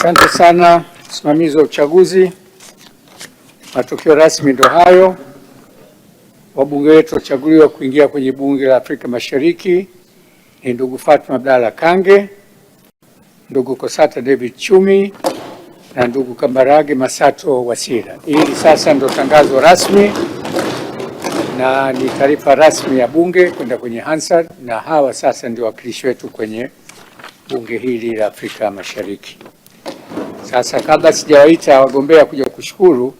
Asante sana msimamizi wa uchaguzi. Matokeo rasmi ndio hayo. Wabunge wetu wachaguliwa kuingia kwenye bunge la Afrika Mashariki ni ndugu Fatma Abdalla Kange, ndugu Kosata David Chumi na ndugu Kambarage Masato Wasira. Hili sasa ndio tangazo rasmi na ni taarifa rasmi ya bunge kwenda kwenye Hansard, na hawa sasa ndio wakilishi wetu kwenye bunge hili la Afrika Mashariki. Sasa kabla sijawaita wagombea kuja kushukuru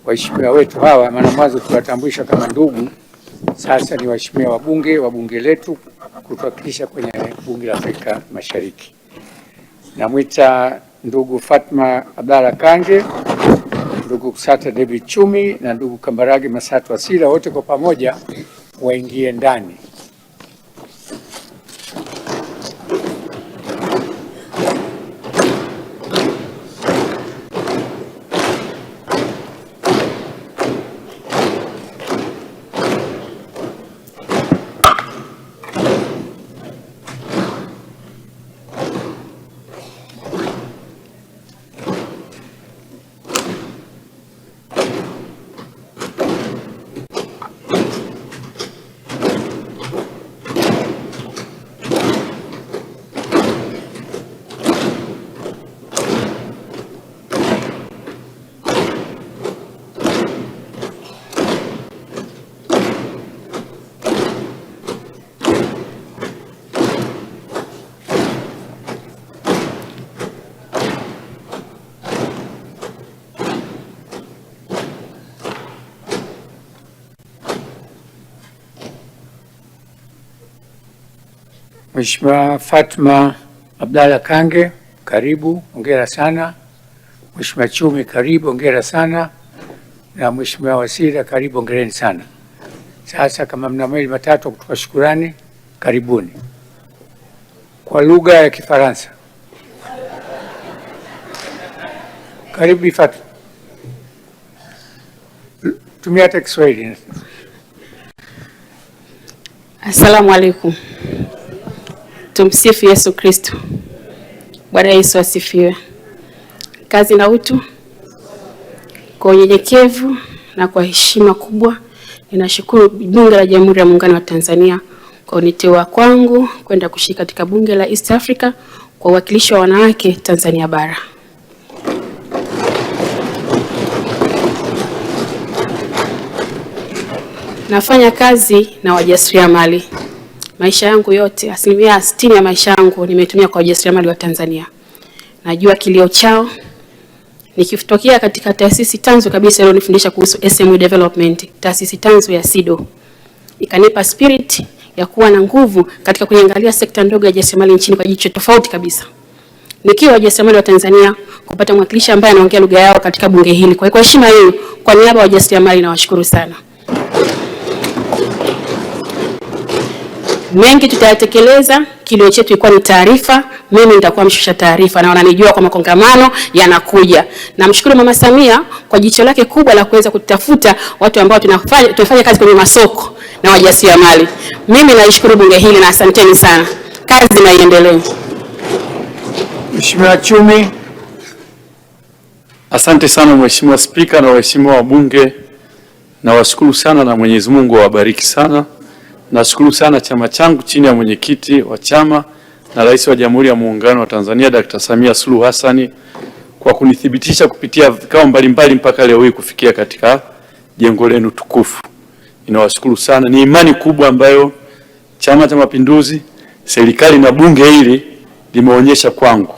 waheshimiwa wetu hawa, maana mwanzo tuwatambulisha kama ndugu, sasa ni waheshimiwa wabunge wa bunge letu kutuwakilisha kwenye bunge la Afrika Mashariki. Namwita ndugu Fatma Abdalla Kange, ndugu Kosata David Chumi na ndugu Kambarage Masato Wasira, wote kwa pamoja waingie ndani. Mheshimiwa Fatma Abdalla Kange, karibu, hongera sana. Mheshimiwa Chumi, karibu, hongera sana. Na Mheshimiwa Wasira, karibu, hongereni sana. Sasa kama mna mawili matatu kutoa shukurani, karibuni. Kwa lugha ya Kifaransa. Karibu Fatma. Tumia hata Kiswahili. Assalamu alaikum. Tumsifu Yesu Kristo. Bwana Yesu asifiwe. Kazi na utu. Kwa unyenyekevu na kwa heshima kubwa ninashukuru Bunge la Jamhuri ya Muungano wa Tanzania kwa uniteua kwangu kwenda kushiriki katika Bunge la East Africa kwa uwakilishi wa wanawake Tanzania bara. Nafanya kazi na wajasiriamali. Maisha yangu yote, 60% ya maisha yangu nimetumia kwa wajasiriamali wa Tanzania. Najua kilio chao. Nikitokea katika taasisi tanzu kabisa iliyonifundisha kuhusu SME development, taasisi tanzu ya SIDO. Ikanipa spirit ya kuwa na nguvu katika kuiangalia sekta ndogo ya wajasiriamali nchini kwa jicho tofauti kabisa. Nikiwa wajasiriamali wa Tanzania kupata mwakilishi ambaye anaongea lugha yao katika bunge hili. Kwa heshima hiyo, kwa niaba ya wajasiriamali nawashukuru sana. Mengi tutayatekeleza. Kilio chetu ilikuwa ni taarifa. Mimi nitakuwa mshusha taarifa na wananijua kwa makongamano yanakuja. Namshukuru Mama Samia kwa jicho lake kubwa la kuweza kutafuta watu ambao tunafanya kazi kwenye masoko na wajasiriamali. Mimi naishukuru bunge hili na asanteni sana. Kazi na iendelee. Mheshimiwa Chumi. Asante sana Mheshimiwa Spika na waheshimiwa wabunge, na washukuru sana na Mwenyezi Mungu awabariki sana. Nashukuru sana chama changu chini ya mwenyekiti wa chama na Rais wa Jamhuri ya Muungano wa Tanzania Dr. Samia Suluhu Hassan kwa kunithibitisha kupitia vikao mbalimbali mpaka leo hii kufikia katika jengo lenu tukufu. Ninawashukuru sana. Ni imani kubwa ambayo Chama cha Mapinduzi, serikali na bunge hili limeonyesha kwangu.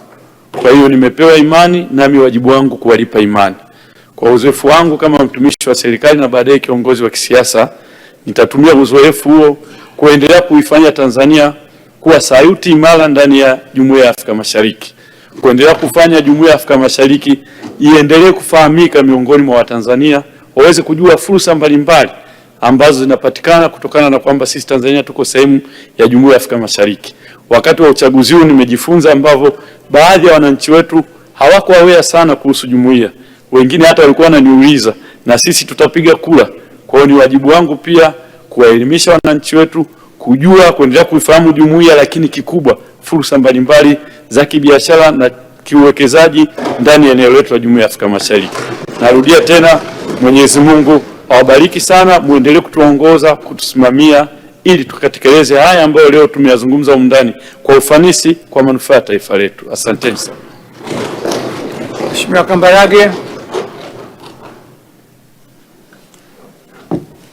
Kwa hiyo nimepewa imani, nami wajibu wangu kuwalipa imani. Kwa uzoefu wangu kama mtumishi wa serikali na baadaye kiongozi wa kisiasa, nitatumia uzoefu huo kuendelea kuifanya Tanzania kuwa sauti imara ndani ya Jumuiya ya Afrika Mashariki. Kuendelea kufanya Jumuiya ya Afrika Mashariki iendelee kufahamika miongoni mwa Watanzania, waweze kujua fursa mbalimbali ambazo zinapatikana kutokana na kwamba sisi Tanzania tuko sehemu ya Jumuiya ya Afrika Mashariki. Wakati wa uchaguzi huu nimejifunza ambavyo baadhi ya wananchi wetu hawako aware sana kuhusu jumuiya. Wengine hata walikuwa wananiuliza, na sisi tutapiga kura. Kwa hiyo ni wajibu wangu pia kuwaelimisha wananchi wetu kujua, kuendelea kuifahamu jumuiya, lakini kikubwa fursa mbalimbali za kibiashara na kiuwekezaji ndani ya eneo letu la Jumuiya ya Afrika Mashariki. Narudia tena, Mwenyezi Mungu awabariki sana, muendelee kutuongoza, kutusimamia ili tukatekeleze haya ambayo leo tumeyazungumza humu ndani kwa ufanisi kwa manufaa ya taifa letu. Asanteni sana. Mheshimiwa Kambarage.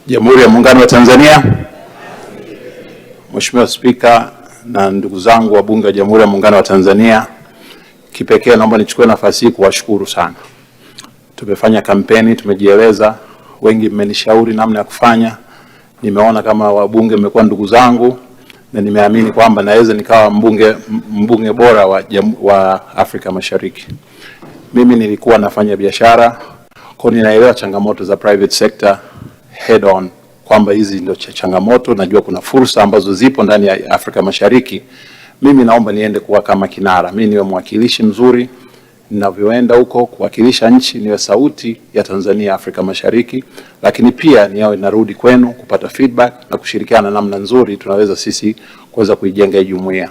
Jamhuri ya Muungano wa Tanzania. Mheshimiwa Spika na ndugu zangu wabunge wa Jamhuri ya Muungano wa Tanzania, kipekee naomba nichukue nafasi hii kuwashukuru sana. Tumefanya kampeni, tumejieleza, wengi mmenishauri namna ya kufanya. Nimeona kama wabunge mmekuwa ndugu zangu na nimeamini kwamba naweza nikawa mbunge bora wa Afrika Mashariki. Mimi nilikuwa nafanya biashara, kwa ninaelewa changamoto za private sector head on, kwamba hizi ndio changamoto. Najua kuna fursa ambazo zipo ndani ya Afrika Mashariki. Mimi naomba niende kuwa kama kinara, mimi niwe mwakilishi mzuri ninavyoenda huko kuwakilisha nchi, niwe sauti ya Tanzania Afrika Mashariki, lakini pia niwe narudi kwenu kupata feedback na kushirikiana namna nzuri tunaweza sisi kuweza kuijenga jumuiya.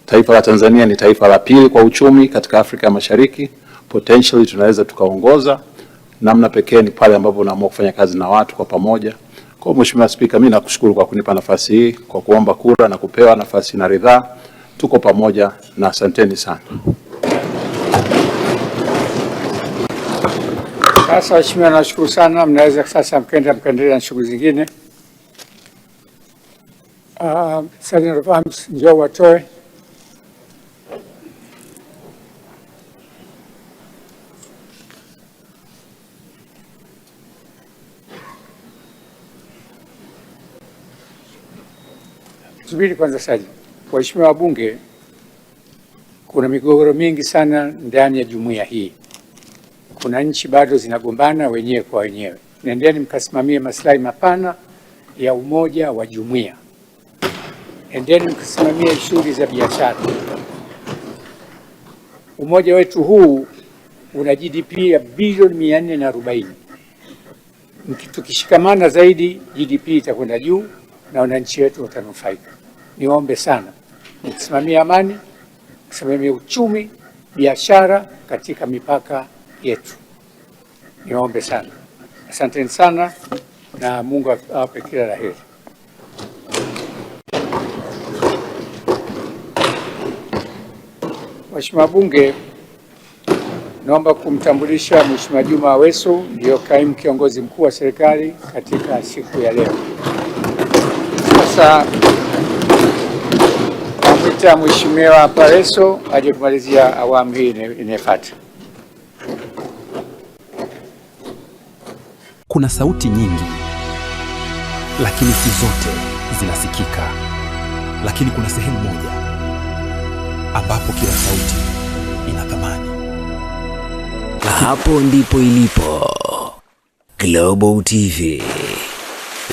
Taifa la Tanzania ni taifa la pili kwa uchumi katika Afrika Mashariki. Potentially tunaweza tukaongoza. Namna pekee ni pale ambapo unaamua kufanya kazi na watu kwa pamoja. Kwa Mheshimiwa Spika, mimi nakushukuru kwa kunipa nafasi hii, kwa kuomba kura na kupewa nafasi na ridhaa. Tuko pamoja na asanteni sana. Sasa Mheshimiwa, nashukuru sana. Mnaweza sasa mkaendelea na shughuli zingine. Sergeant of Arms njoo watoe. Subiri kwanza Sergeant. Waheshimiwa wabunge, kuna migogoro mingi sana ndani ya jumuiya hii. Kuna nchi bado zinagombana wenyewe kwa wenyewe. Nendeni mkasimamie maslahi mapana ya umoja wa jumuiya. Endeni mkasimamie shughuli za biashara. Umoja wetu huu una GDP ya bilioni 440. Tukishikamana zaidi GDP itakwenda juu na wananchi wetu watanufaika. Niombe sana mkisimamia amani, mkisimamia uchumi, biashara katika mipaka yetu. Niombe sana. Asanteni sana na Mungu awape kila la heri. Mheshimiwa Bunge, naomba kumtambulisha Mheshimiwa Juma Aweso, ndio kaimu kiongozi mkuu wa serikali katika siku ya leo. Sasa namwita Mheshimiwa Pareso aje kumalizia awamu hii inayofuata. Kuna sauti nyingi, lakini si zote zinasikika. Lakini kuna sehemu moja ambapo kila sauti ina thamani. Hapo ndipo ilipo Global TV,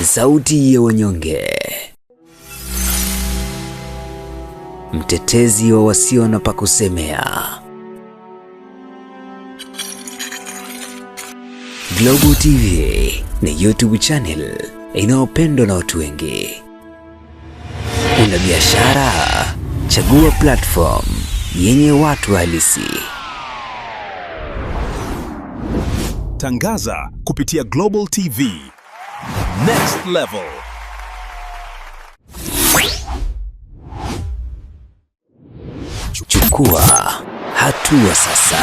sauti ya wanyonge, mtetezi wa wasio na pa kusemea. Global TV ni YouTube channel inayopendwa na watu wengi. Una biashara? Chagua platform yenye watu halisi. Tangaza kupitia Global TV. Next level. Chukua hatua sasa.